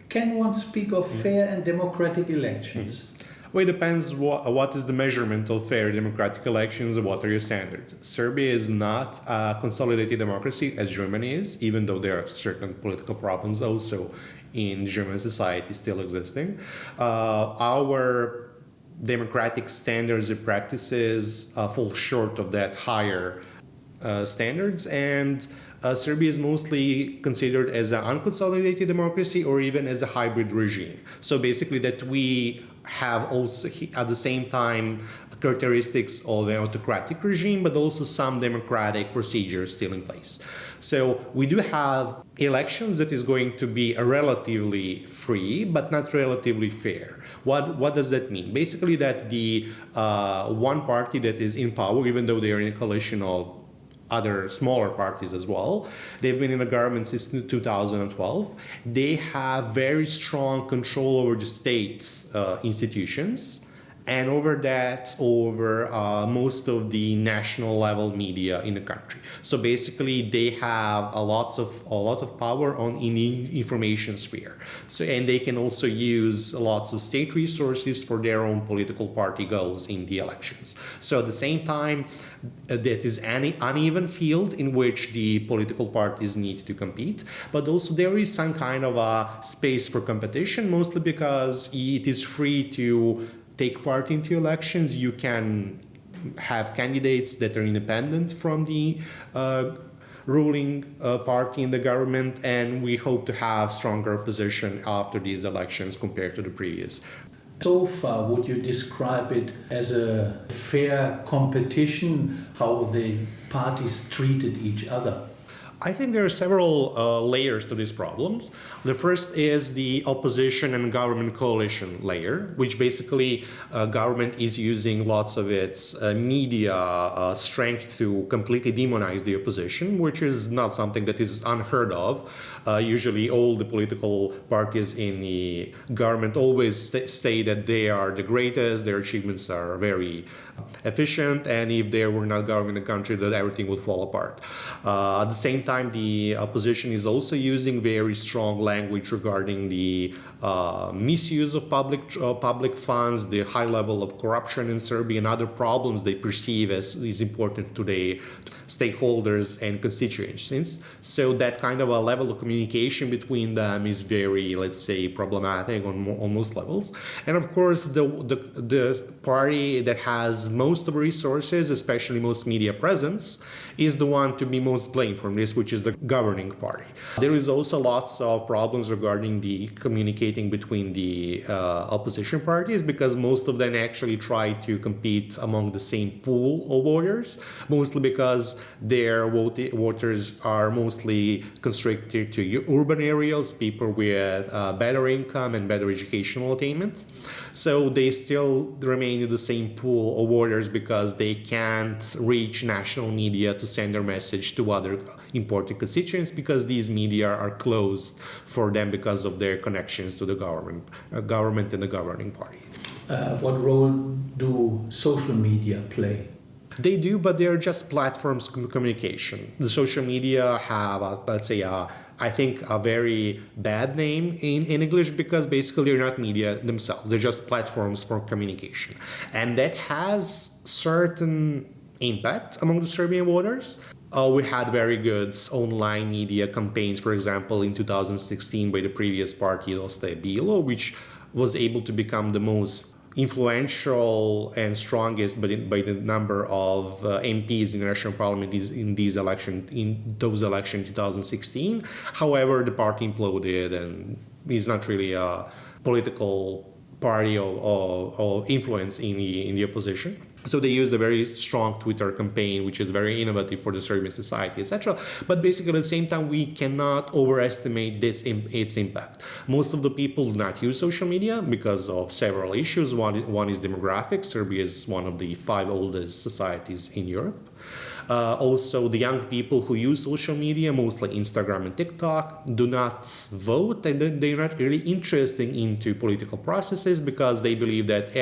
Can one speak of fair and democratic elections? Well, it depends what is the measurement of fair democratic elections and what are your standards. Serbia is not a consolidated democracy as Germany is, even though there are certain political problems also in German society still existing. Our democratic standards and practices fall short of that higher standards, and Serbia is mostly considered as an unconsolidated democracy or even as a hybrid regime. So basically that we have also at the same time characteristics of an autocratic regime, but also some democratic procedures still in place. So we do have elections that is going to be relatively free, but not relatively fair. What does that mean? Basically that the one party that is in power, even though they are in a coalition of other smaller parties as well. They've been in the government since 2012. They have very strong control over the state's institutions and over most of the national level media in the country. So basically they have a lot of power in the information sphere. So, and they can also use lots of state resources for their own political party goals in the elections. So at the same time, that is an uneven field in which the political parties need to compete, but also there is some kind of a space for competition, mostly because it is free to take part into elections. You can have candidates that are independent from the ruling party in the government, and we hope to have stronger position after these elections compared to the previous. So far, would you describe it as a fair competition, how the parties treated each other? I think there are several layers to these problems. The first is the opposition and government coalition layer, which basically government is using lots of its media strength to completely demonize the opposition, which is not something that is unheard of. Usually all the political parties in the government always say that they are the greatest, their achievements are very efficient, and if there were not government in the country, that everything would fall apart. At the same time, the opposition is also using very strong language regarding the misuse of public funds, the high level of corruption in Serbia, and other problems they perceive as is important to their stakeholders and constituencies. So that kind of a level of communication between them is very, let's say, problematic on most levels. And of course, the party that has most of the resources, especially most media presence, is the one to be most blamed from this, which is the governing party. There is also lots of problems regarding the communicating between the opposition parties, because most of them actually try to compete among the same pool of voters, mostly because their voters are mostly constricted to urban areas, people with better income and better educational attainment. So they still remain in the same pool of voters because they can't reach national media to send their message to other important constituents, because these media are closed for them because of their connections to the government and the governing party. What role do social media play? They do, but they're just platforms of communication. The social media have, I think, a very bad name in English, because basically they're not media themselves. They're just platforms for communication. And that has certain impact among the Serbian voters. We had very good online media campaigns, for example, in 2016 by the previous party, Dosta je Bilo, which was able to become the most influential and strongest by the number of MPs in the national parliament in those elections in 2016. However, the party imploded and is not really a political party of influence in the opposition. So they used a very strong Twitter campaign, which is very innovative for the Serbian society, etc. But basically, at the same time, we cannot overestimate its impact. Most of the people do not use social media because of several issues. One is demographics. Serbia is one of the 5 oldest societies in Europe. Also, the young people who use social media, mostly Instagram and TikTok, do not vote, and they're not really interested into political processes because they believe that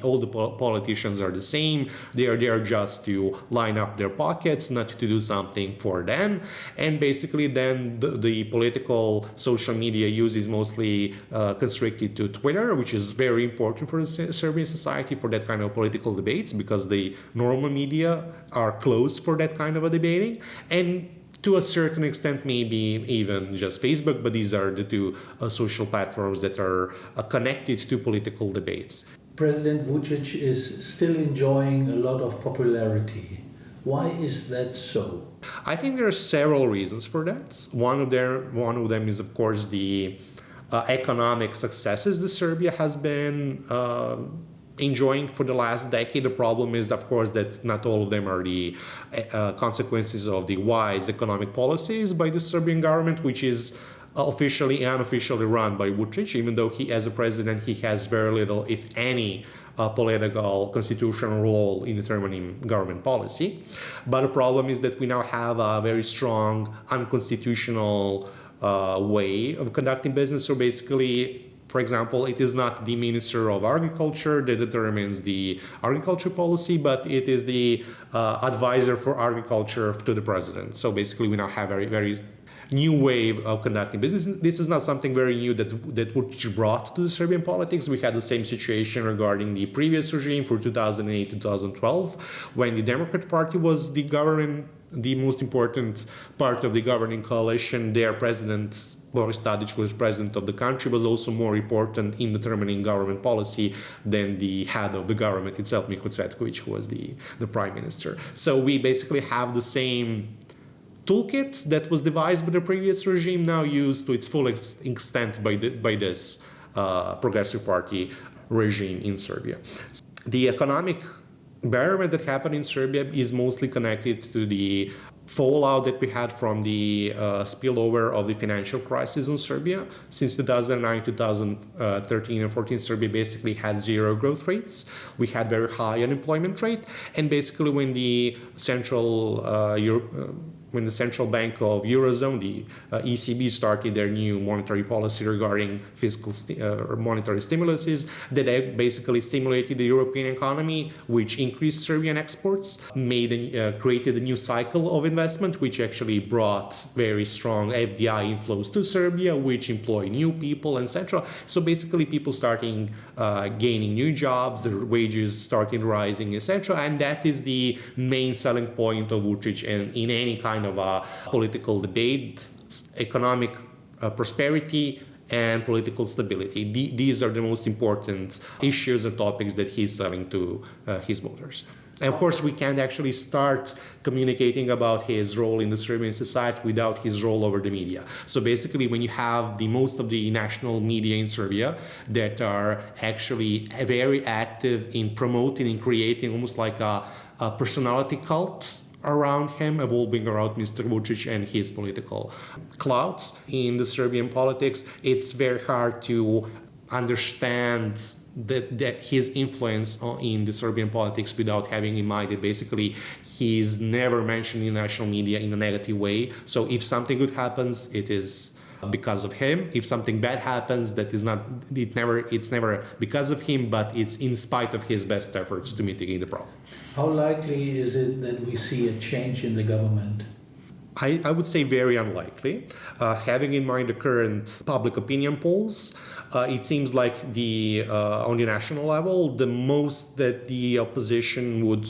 all the politicians are the same. They are there just to line up their pockets, not to do something for them. And basically then the political social media use is mostly constricted to Twitter, which is very important for the Serbian society for that kind of political debates, because the normal media are closed for that kind of a debating. And to a certain extent, maybe even just Facebook, but these are the two social platforms that are connected to political debates. President Vučić is still enjoying a lot of popularity. Why is that so? I think there are several reasons for that. One of them is, of course, the economic successes that Serbia has been enjoying for the last decade. The problem is, of course, that not all of them are the consequences of the wise economic policies by the Serbian government, which is officially and unofficially run by Vučić, even though he, as a president, he has very little, if any, political constitutional role in determining government policy. But the problem is that we now have a very strong unconstitutional way of conducting business. So basically, for example, it is not the Minister of Agriculture that determines the agriculture policy, but it is the advisor for agriculture to the president. So basically, we now have a very new way of conducting business. This is not something very new that Vučić brought to the Serbian politics. We had the same situation regarding the previous regime for 2008-2012, when the Democrat Party was the government, the most important part of the governing coalition. Their president, Boris Tadić, who was president of the country, was also more important in determining government policy than the head of the government itself, Mihailo Gajić, who was the prime minister. So we basically have the same toolkit that was devised by the previous regime, now used to its full extent by this Progressive Party regime in Serbia. The economic environment that happened in Serbia is mostly connected to the fallout that we had from the spillover of the financial crisis in Serbia. Since 2009, 2013 and 14, Serbia basically had zero growth rates. We had very high unemployment rate, and basically when the Central Bank of Eurozone, the ECB, started their new monetary policy regarding fiscal monetary stimuluses, that basically stimulated the European economy, which increased Serbian exports, created a new cycle of investment, which actually brought very strong FDI inflows to Serbia, which employ new people, etc. So basically, people starting gaining new jobs, their wages starting rising, etc. And that is the main selling point of Vučić and in any kind of a political debate: economic prosperity and political stability. These are the most important issues and topics that he's selling to his voters. And of course, we can't actually start communicating about his role in the Serbian society without his role over the media. So basically, when you have most of the national media in Serbia that are actually very active in promoting and creating almost like a personality cult around him, evolving around Mr. Vučić and his political clout in the Serbian politics, it's very hard to understand that his influence in the Serbian politics without having in mind that basically he's never mentioned in national media in a negative way. So if something good happens, it is because of him. If something bad happens, it's never because of him, but it's in spite of his best efforts to mitigate the problem. How likely is it that we see a change in the government? I would say very unlikely. Having in mind the current public opinion polls, it seems like on the national level, the most that the opposition would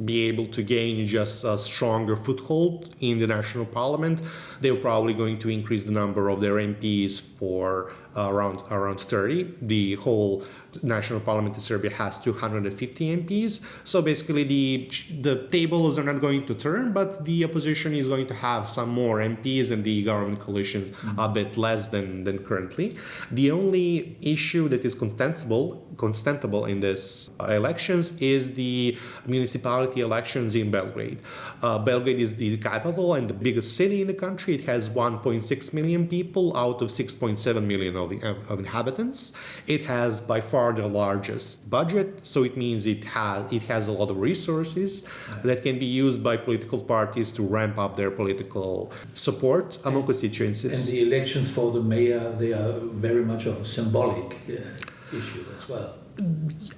be able to gain just a stronger foothold in the national parliament. They're probably going to increase the number of their MPs for around 30. The whole national parliament in Serbia has 250 MPs. So basically the tables are not going to turn, but the opposition is going to have some more MPs and the government coalitions a bit less than currently. The only issue that is contestable in this elections is the municipality elections in Belgrade. Belgrade is the capital and the biggest city in the country. It has 1.6 million people out of 6.7 million of inhabitants. It has by far the largest budget, so it means it has a lot of resources that can be used by political parties to ramp up their political support among constituencies. And the elections for the mayor, they are very much of a symbolic issue as well.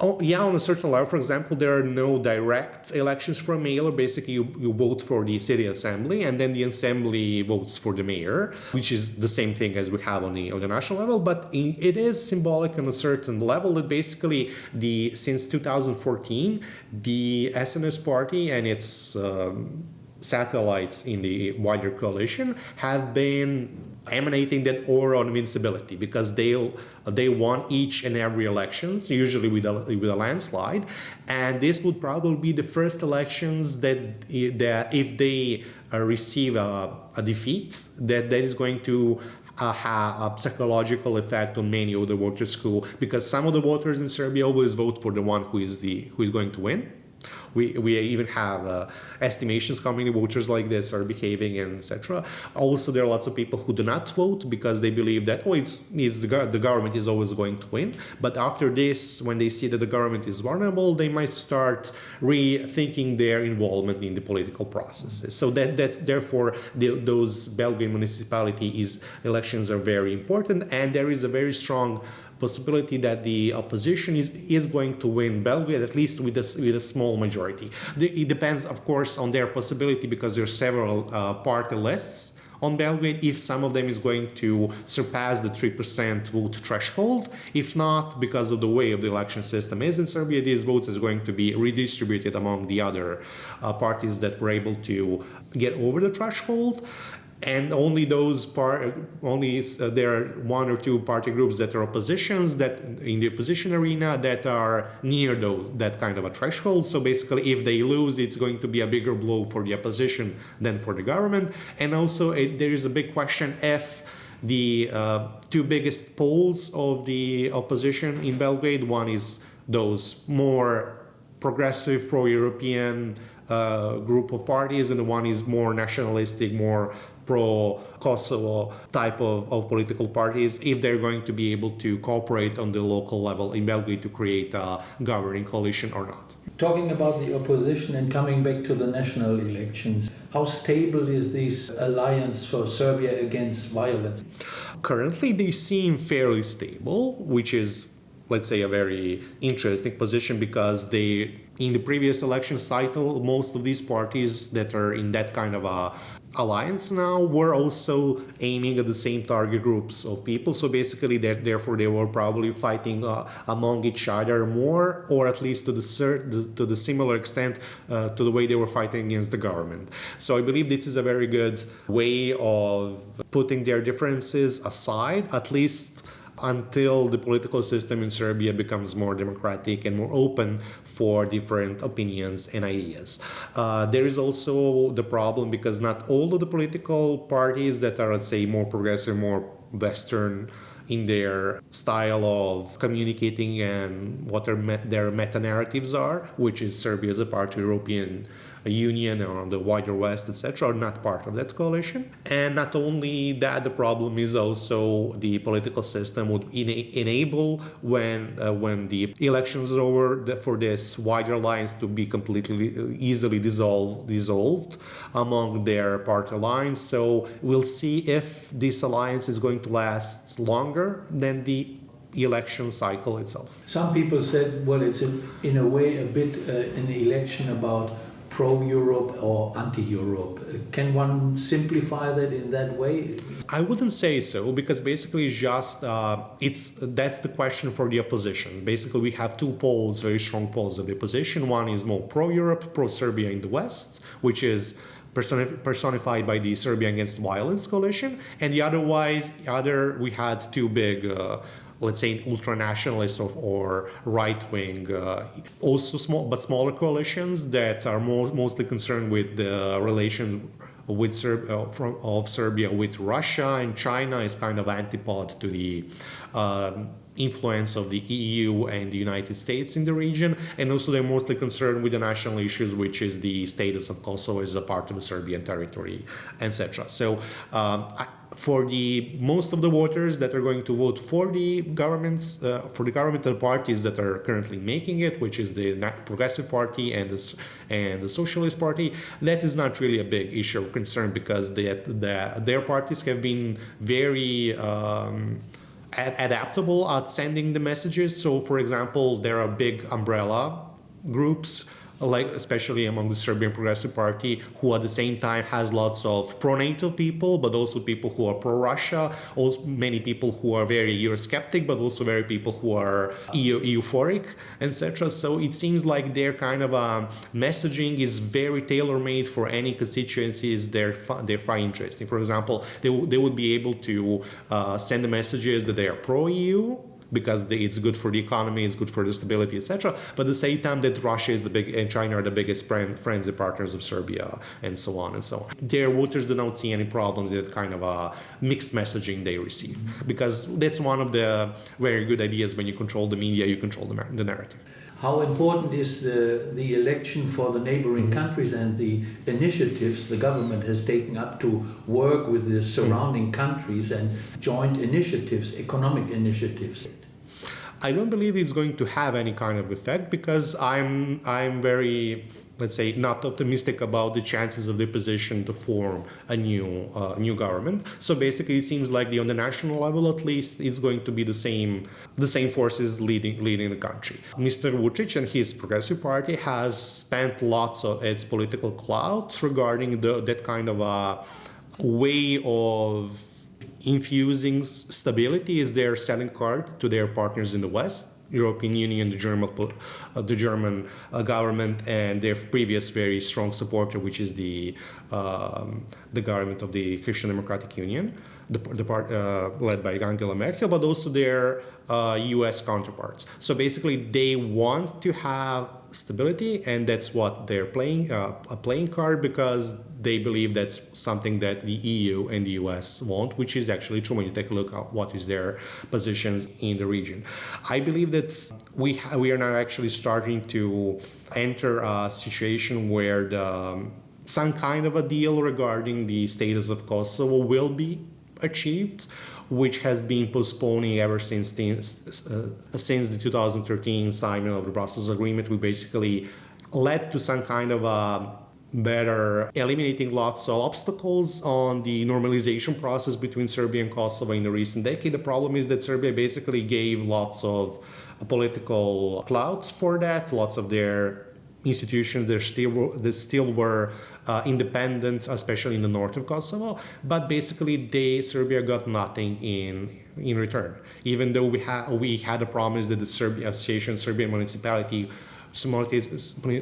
Oh, yeah, on a certain level. For example, there are no direct elections for a mayor. Basically, you vote for the city assembly, and then the assembly votes for the mayor, which is the same thing as we have on the national level. But it is symbolic on a certain level that basically since 2014, the SNS party and its satellites in the wider coalition have been emanating that aura of invincibility because they won each and every elections, usually with a landslide, and this would probably be the first elections that if they receive a defeat, that is going to have a psychological effect on many of the voters because some of the voters in Serbia always vote for the one who is going to win. We even have estimations how many voters like this are behaving, and etc. Also, there are lots of people who do not vote because they believe that the government is always going to win. But after this, when they see that the government is vulnerable, they might start rethinking their involvement in the political processes. So therefore those Belgrade municipality elections are very important, and there is a very strong possibility that the opposition is going to win Belgrade, at least with a small majority. It depends, of course, on their possibility because there are several party lists on Belgrade, if some of them is going to surpass the 3% vote threshold. If not, because of the way of the election system is in Serbia, these votes is going to be redistributed among the other parties that were able to get over the threshold. And only there are one or two party groups that are oppositions that in the opposition arena that are near that kind of a threshold. So basically, if they lose, it's going to be a bigger blow for the opposition than for the government. And also, there is a big question if the two biggest poles of the opposition in Belgrade, one is those more progressive, pro-European group of parties, and the one is more nationalistic, more pro-Kosovo type of political parties, if they're going to be able to cooperate on the local level in Belgrade to create a governing coalition or not. Talking about the opposition and coming back to the national elections, how stable is this alliance for Serbia against violence? Currently, they seem fairly stable, which is, let's say, a very interesting position because in the previous election cycle, most of these parties that are in that kind of a alliance now were also aiming at the same target groups of people. So basically, therefore, they were probably fighting among each other more, or at least to the similar extent to the way they were fighting against the government. So I believe this is a very good way of putting their differences aside, at least until the political system in Serbia becomes more democratic and more open for different opinions and ideas. There is also the problem because not all of the political parties that are, let's say, more progressive, more Western in their style of communicating and what their meta-narratives are, which is Serbia as a part of European Union or the wider West, etc., are not part of that coalition. And not only that, the problem is also the political system would enable when the elections are over for this wider alliance to be completely easily dissolved among their party lines. So we'll see if this alliance is going to last longer than the election cycle itself. Some people said, well, it's in a way a bit an election about pro-Europe or anti-Europe. Can one simplify that in that way? I wouldn't say so, because basically it's just that's the question for the opposition. Basically, we have two poles, very strong poles of the opposition. One is more pro-Europe, pro-Serbia in the West, which is personified by the Serbia Against Violence coalition, and the other we had two big let's say ultranationalist or right-wing, also smaller coalitions that are mostly concerned with the relation with Serbia with Russia, and China is kind of antipode to the influence of the EU and the United States in the region, and also they're mostly concerned with the national issues, which is the status of Kosovo as a part of the Serbian territory, etc. So for the most of the voters that are going to vote for the governmental parties that are currently making it, which is the Progressive Party and the Socialist Party, that is not really a big issue of concern, because their parties have been very adaptable at sending the messages. So, for example, there are big umbrella groups, like especially among the Serbian Progressive Party, who at the same time has lots of pro-NATO people, but also people who are pro-Russia, also many people who are very Eurosceptic, but also very people who are euphoric, etc. So it seems like their kind of messaging is very tailor-made for any constituencies they find interesting. For example, they would be able to send the messages that they are pro-EU, because it's good for the economy, it's good for the stability, etc. But at the same time that Russia is and China are the biggest friends and partners of Serbia, and so on and so on. Their voters do not see any problems with that kind of a mixed messaging they receive, because that's one of the very good ideas. When you control the media, you control the narrative. How important is the election for the neighboring countries and the initiatives the government has taken up to work with the surrounding countries and joint initiatives, economic initiatives? I don't believe it's going to have any kind of effect, because I'm very, let's say, not optimistic about the chances of the opposition to form a new government. So basically, it seems like on the national level, at least, it's going to be the same forces leading the country. Mr. Vučić and his Progressive Party has spent lots of its political clout regarding that kind of a way of infusing stability is their selling card to their partners in the West, European Union, the German government, and their previous very strong supporter, which is the government of the Christian Democratic Union, the part led by Angela Merkel, but also their U.S. counterparts. So basically, they want to have stability, and that's what they're playing a playing card, because they believe that's something that the EU and the US want, which is actually true when you take a look at what is their positions in the region. I believe that we are now actually starting to enter a situation where some kind of a deal regarding the status of Kosovo will be achieved, which has been postponing ever since the 2013 signing of the Brussels Agreement. We basically led to some kind of a better eliminating lots of obstacles on the normalization process between Serbia and Kosovo in the recent decade. The problem is that Serbia basically gave lots of political clout for that. Lots of their institutions that still were independent, especially in the north of Kosovo. But basically, Serbia got nothing in return. Even though we had a promise that the Serbian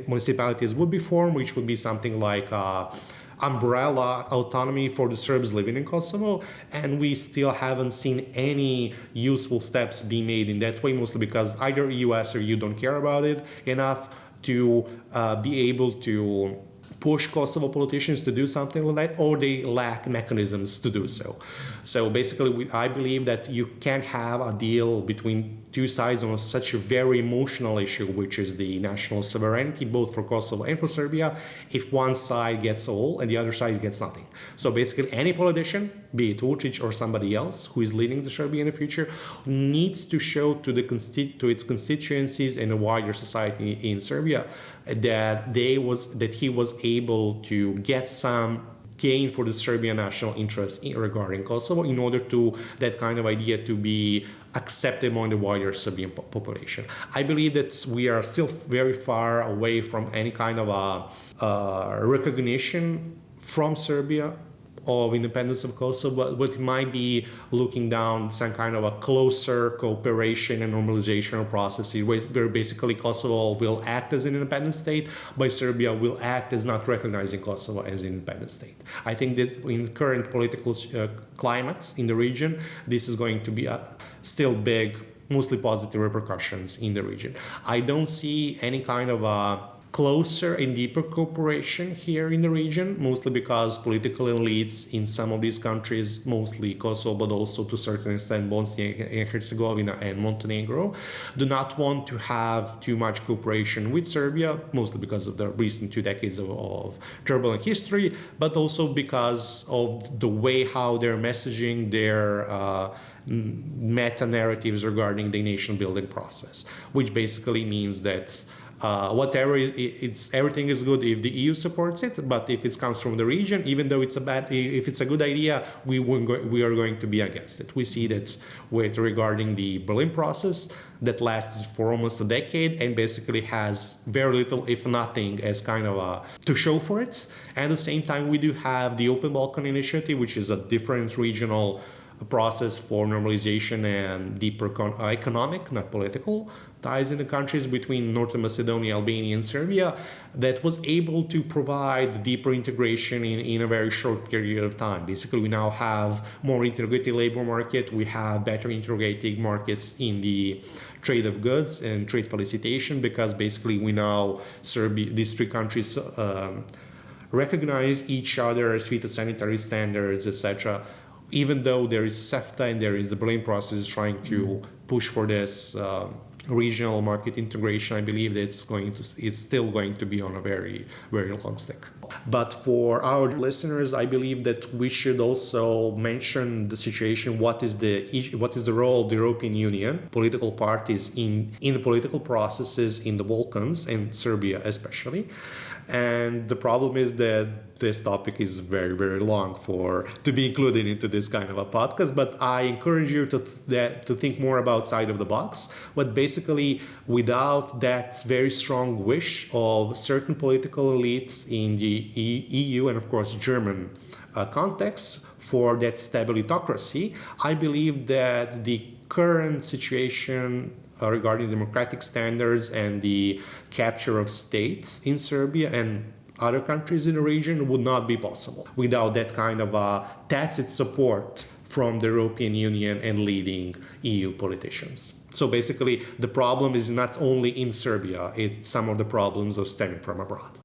municipalities would be formed, which would be something like umbrella autonomy for the Serbs living in Kosovo, and we still haven't seen any useful steps being made in that way, mostly because either US or EU don't care about it enough to be able to push Kosovo politicians to do something like that, or they lack mechanisms to do so. So basically, I believe that you can't have a deal between two sides on such a very emotional issue, which is the national sovereignty, both for Kosovo and for Serbia, if one side gets all and the other side gets nothing. So basically, any politician, be it Vučić or somebody else who is leading the Serbia in the future, needs to show to its constituencies and the wider society in Serbia that he was able to get some gain for the Serbian national interest regarding Kosovo, in order to that kind of idea to be accepted among the wider Serbian population. I believe that we are still very far away from any kind of a recognition from Serbia of independence of Kosovo, but it might be looking down some kind of a closer cooperation and normalization process where basically Kosovo will act as an independent state, but Serbia will act as not recognizing Kosovo as an independent state. I think that in current political climate in the region, this is going to be still big, mostly positive repercussions in the region. I don't see any kind of closer and deeper cooperation here in the region, mostly because political elites in some of these countries, mostly Kosovo, but also to a certain extent Bosnia and Herzegovina and Montenegro, do not want to have too much cooperation with Serbia, mostly because of the recent 2 decades of turbulent history, but also because of the way how they're messaging their meta-narratives regarding the nation-building process, which basically means that everything is good if the EU supports it, but if it comes from the region, even though if it's a good idea, we are going to be against it. We see that regarding the Berlin process that lasted for almost a decade and basically has very little, if nothing, as kind of to show for it. At the same time, we do have the Open Balkan Initiative, which is a different regional process for normalization and deeper economic, not political, ties in the countries between Northern Macedonia, Albania, and Serbia that was able to provide deeper integration in a very short period of time. Basically, we now have more integrated labor market, we have better integrated markets in the trade of goods and trade facilitation, because basically we now, these 3 countries recognize each other's phytosanitary standards, etc. Even though there is CEFTA and there is the Berlin process trying to push for this regional market integration, I believe that it's still going to be on a very, very long stick. But for our listeners, I believe that we should also mention the situation. What is the role of the European Union, political parties in the political processes in the Balkans and Serbia especially? And the problem is that this topic is very, very long to be included into this kind of a podcast, but I encourage you to think more about outside of the box. But basically, without that very strong wish of certain political elites in the EU and of course German context for that stabilitocracy, I believe that the current situation regarding democratic standards and the capture of states in Serbia and other countries in the region would not be possible without that kind of tacit support from the European Union and leading EU politicians. So basically, the problem is not only in Serbia, some of the problems are stemming from abroad.